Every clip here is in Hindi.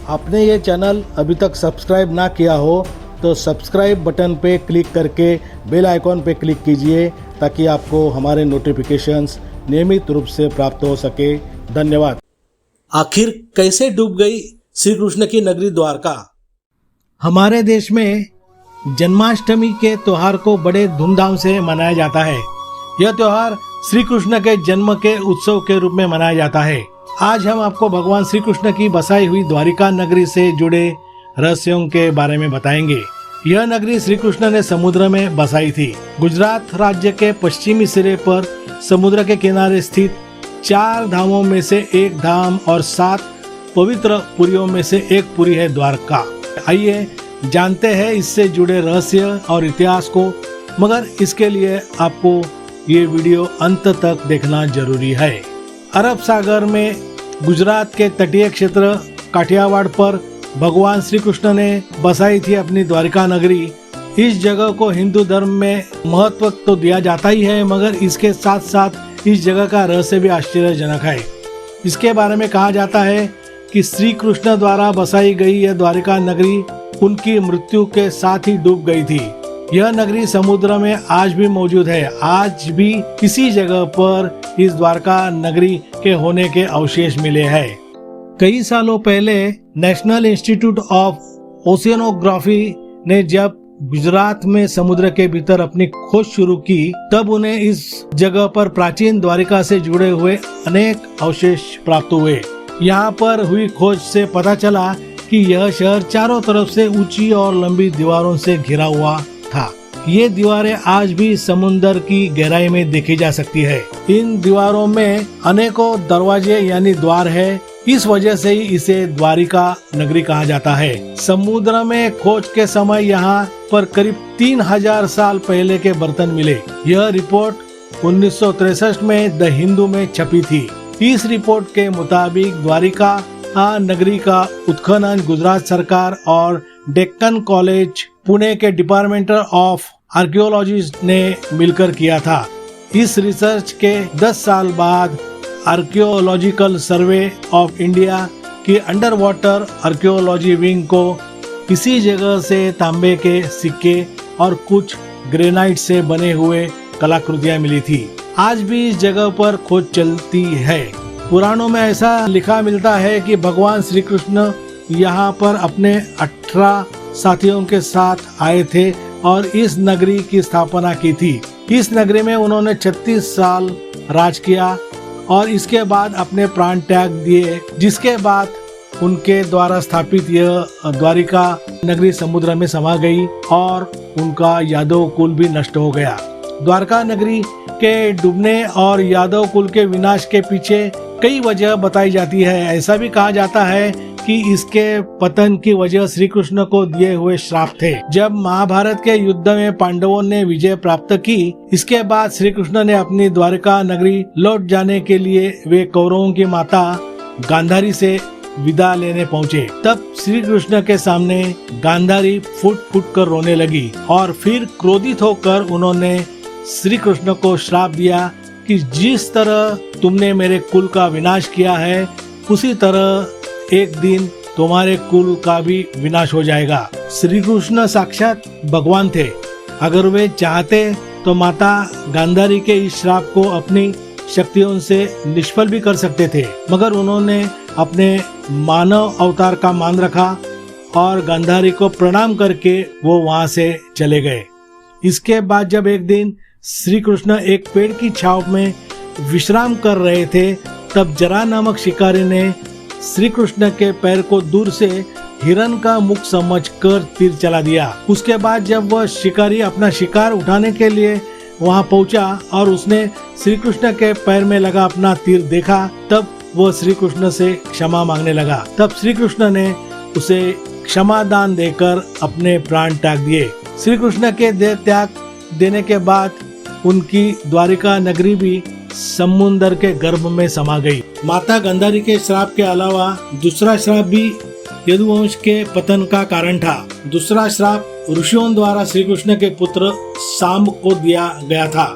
आपने ये चैनल अभी तक सब्सक्राइब ना किया हो तो सब्सक्राइब बटन पे क्लिक करके बेल आइकॉन पे क्लिक कीजिए ताकि आपको हमारे नोटिफिकेशंस नियमित रूप से प्राप्त हो सके। धन्यवाद। आखिर कैसे डूब गई श्री कृष्ण की नगरी द्वारका? हमारे देश में जन्माष्टमी के त्योहार को बड़े धूमधाम से मनाया जाता है। यह त्योहार श्री कृष्ण के जन्म के उत्सव के रूप में मनाया जाता है। आज हम आपको भगवान श्री कृष्ण की बसाई हुई द्वारिका नगरी से जुड़े रहस्यों के बारे में बताएंगे। यह नगरी श्री कृष्ण ने समुद्र में बसाई थी। गुजरात राज्य के पश्चिमी सिरे पर समुद्र के किनारे स्थित 4 धामों में से एक धाम और 7 पवित्र पुरियों में से एक पुरी है द्वारका। आइए जानते हैं इससे जुड़े रहस्य और इतिहास को, मगर इसके लिए आपको ये वीडियो अंत तक देखना जरूरी है। अरब सागर में गुजरात के तटीय क्षेत्र काठियावाड़ पर भगवान श्री कृष्ण ने बसाई थी अपनी द्वारिका नगरी। इस जगह को हिंदू धर्म में महत्व तो दिया जाता ही है, मगर इसके साथ साथ इस जगह का रहस्य भी आश्चर्यजनक है। इसके बारे में कहा जाता है कि श्री कृष्ण द्वारा बसाई गई यह द्वारिका नगरी उनकी मृत्यु के साथ ही डूब गई थी। यह नगरी समुद्र में आज भी मौजूद है। आज भी इसी जगह पर इस द्वारका नगरी के होने के अवशेष मिले हैं। कई सालों पहले नेशनल इंस्टीट्यूट ऑफ ओशियनोग्राफी ने जब गुजरात में समुद्र के भीतर अपनी खोज शुरू की, तब उन्हें इस जगह पर प्राचीन द्वारिका से जुड़े हुए अनेक अवशेष प्राप्त हुए। यहाँ पर हुई खोज से पता चला कि यह शहर चारों तरफ से ऊंची और लंबी दीवारों से घिरा हुआ था। ये दीवारें आज भी समुद्र की गहराई में देखी जा सकती है। इन दीवारों में अनेकों दरवाजे यानी द्वार है। इस वजह से ही इसे द्वारिका नगरी कहा जाता है। समुद्र में खोज के समय यहाँ पर करीब 3000 साल पहले के बर्तन मिले। यह रिपोर्ट 1963 में द हिंदू में छपी थी। इस रिपोर्ट के मुताबिक द्वारिका नगरी का उत्खनन गुजरात सरकार और डेक्कन कॉलेज पुणे के डिपार्टमेंट ऑफ आर्कियोलॉजी ने मिलकर किया था। इस रिसर्च के 10 साल बाद आर्कियोलॉजिकल सर्वे ऑफ इंडिया की अंडर वाटर आर्कियोलॉजी विंग को इसी जगह से तांबे के सिक्के और कुछ ग्रेनाइट से बने हुए कलाकृतियां मिली थी। आज भी इस जगह पर खोज चलती है। पुराणों में ऐसा लिखा मिलता है कि भगवान श्री कृष्ण यहाँ पर अपने 18 साथियों के साथ आए थे और इस नगरी की स्थापना की थी। इस नगरी में उन्होंने 36 साल राज किया और इसके बाद अपने प्राण त्याग दिए, जिसके बाद उनके द्वारा स्थापित यह द्वारिका नगरी समुद्र में समा गई और उनका यादव कुल भी नष्ट हो गया। द्वारका नगरी के डूबने और यादव कुल के विनाश के पीछे कई वजह बताई जाती है। ऐसा भी कहा जाता है कि इसके पतन की वजह श्री कृष्ण को दिए हुए श्राप थे। जब महाभारत के युद्ध में पांडवों ने विजय प्राप्त की, इसके बाद श्री कृष्ण ने अपनी द्वारिका नगरी लौट जाने के लिए वे कौरवों की माता गांधारी से विदा लेने पहुँचे। तब श्री कृष्ण के सामने गांधारी फुट फुट कर रोने लगी और फिर क्रोधित होकर उन्होंने श्री कृष्ण को श्राप दिया कि जिस तरह तुमने मेरे कुल का विनाश किया है, उसी तरह एक दिन तुम्हारे कुल का भी विनाश हो जाएगा। श्री कृष्ण साक्षात भगवान थे। अगर वे चाहते तो माता गांधारी के इस श्राप को अपनी शक्तियों से निष्फल भी कर सकते थे, मगर उन्होंने अपने मानव अवतार का मान रखा और गांधारी को प्रणाम करके वो वहां से चले गए। इसके बाद जब एक दिन श्री कृष्ण एक पेड़ की छांव में विश्राम कर रहे थे, तब जरा नामक शिकारी ने श्री कृष्ण के पैर को दूर से हिरन का मुख समझकर तीर चला दिया। उसके बाद जब वह शिकारी अपना शिकार उठाने के लिए वहां पहुंचा और उसने श्री कृष्ण के पैर में लगा अपना तीर देखा, तब वह श्री कृष्ण से क्षमा मांगने लगा। तब श्री कृष्ण ने उसे क्षमा दान देकर अपने प्राण त्याग दिए। श्री कृष्ण के देह त्याग देने के बाद उनकी द्वारिका नगरी भी समुद्र के गर्भ में समा गई। माता गांधारी के श्राप के अलावा दूसरा श्राप भी यदुवंश के पतन का कारण था। दूसरा श्राप ऋषियों द्वारा श्री कृष्ण के पुत्र सांब को दिया गया था।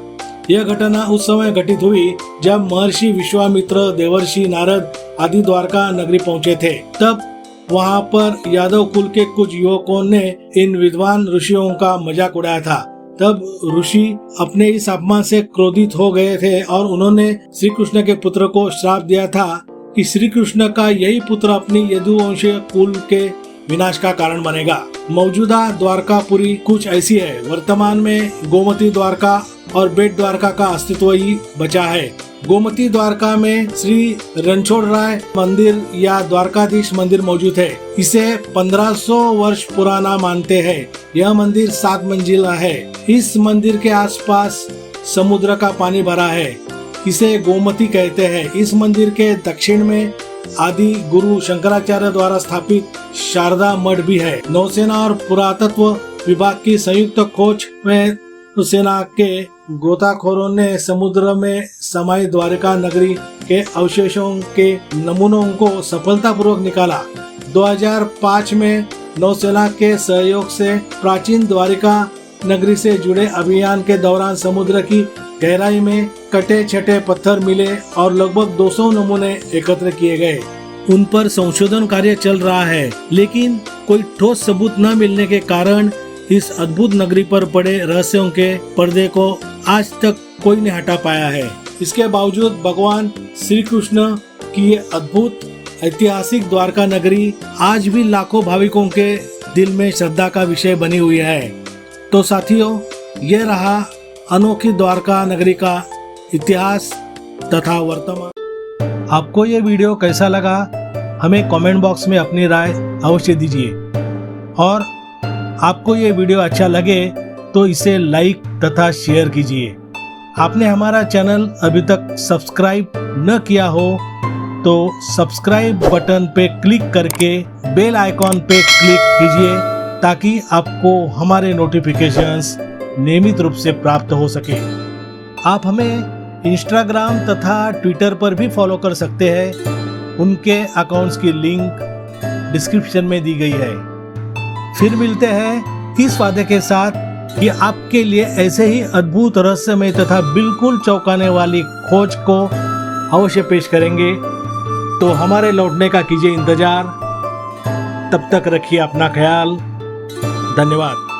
यह घटना उस समय घटित हुई जब महर्षि विश्वामित्र, देवर्षि नारद आदि द्वारका नगरी पहुंचे थे। तब वहाँ पर यादव कुल के कुछ युवकों ने इन विद्वान ऋषियों का मजाक उड़ाया था। तब ऋषि अपने इस अपमान से क्रोधित हो गए थे और उन्होंने श्री कृष्ण के पुत्र को श्राप दिया था कि श्री कृष्ण का यही पुत्र अपनी यदुवंशीय कुल के विनाश का कारण बनेगा। मौजूदा द्वारकापुरी कुछ ऐसी है। वर्तमान में गोमती द्वारका और बेट द्वारका का अस्तित्व ही बचा है। गोमती द्वारका में श्री रणछोड़ राय मंदिर या द्वारकाधीश मंदिर मौजूद है। इसे 1500 वर्ष पुराना मानते हैं। यह मंदिर 7 मंजिला है। इस मंदिर के आसपास समुद्र का पानी भरा है। इसे गोमती कहते हैं। इस मंदिर के दक्षिण में आदि गुरु शंकराचार्य द्वारा स्थापित शारदा मठ भी है। नौसेना और पुरातत्व विभाग की संयुक्त खोज में सेना के गोताखोरों ने समुद्र में समाई द्वारका नगरी के अवशेषों के नमूनों को सफलतापूर्वक निकाला। 2005 में नौसेना के सहयोग से प्राचीन द्वारिका नगरी से जुड़े अभियान के दौरान समुद्र की गहराई में कटे छटे पत्थर मिले और लगभग 200 नमूने एकत्र किए गए। उन पर संशोधन कार्य चल रहा है, लेकिन कोई ठोस सबूत न मिलने के कारण इस अद्भुत नगरी पर पड़े रहस्यों के पर्दे को आज तक कोई नहीं हटा पाया है। इसके बावजूद भगवान श्री कृष्ण की ये अद्भुत ऐतिहासिक द्वारका नगरी आज भी लाखों भाविकों के दिल में श्रद्धा का विषय बनी हुई है। तो साथियों, ये रहा अनोखी द्वारका नगरी का इतिहास तथा वर्तमान। आपको ये वीडियो कैसा लगा, हमें कमेंट बॉक्स में अपनी राय अवश्य दीजिए। और आपको ये वीडियो अच्छा लगे तो इसे लाइक तथा शेयर कीजिए। आपने हमारा चैनल अभी तक सब्सक्राइब न किया हो तो सब्सक्राइब बटन पे क्लिक करके बेल आइकॉन पे क्लिक कीजिए ताकि आपको हमारे नोटिफिकेशंस नियमित रूप से प्राप्त हो सके। आप हमें इंस्टाग्राम तथा ट्विटर पर भी फॉलो कर सकते हैं। उनके अकाउंट्स की लिंक डिस्क्रिप्शन में दी गई है। फिर मिलते हैं इस वादे के साथ कि आपके लिए ऐसे ही अद्भुत रहस्यमय तथा बिल्कुल चौंकाने वाली खोज को अवश्य पेश करेंगे। तो हमारे लौटने का कीजिए इंतजार। तब तक रखिए अपना ख्याल। धन्यवाद।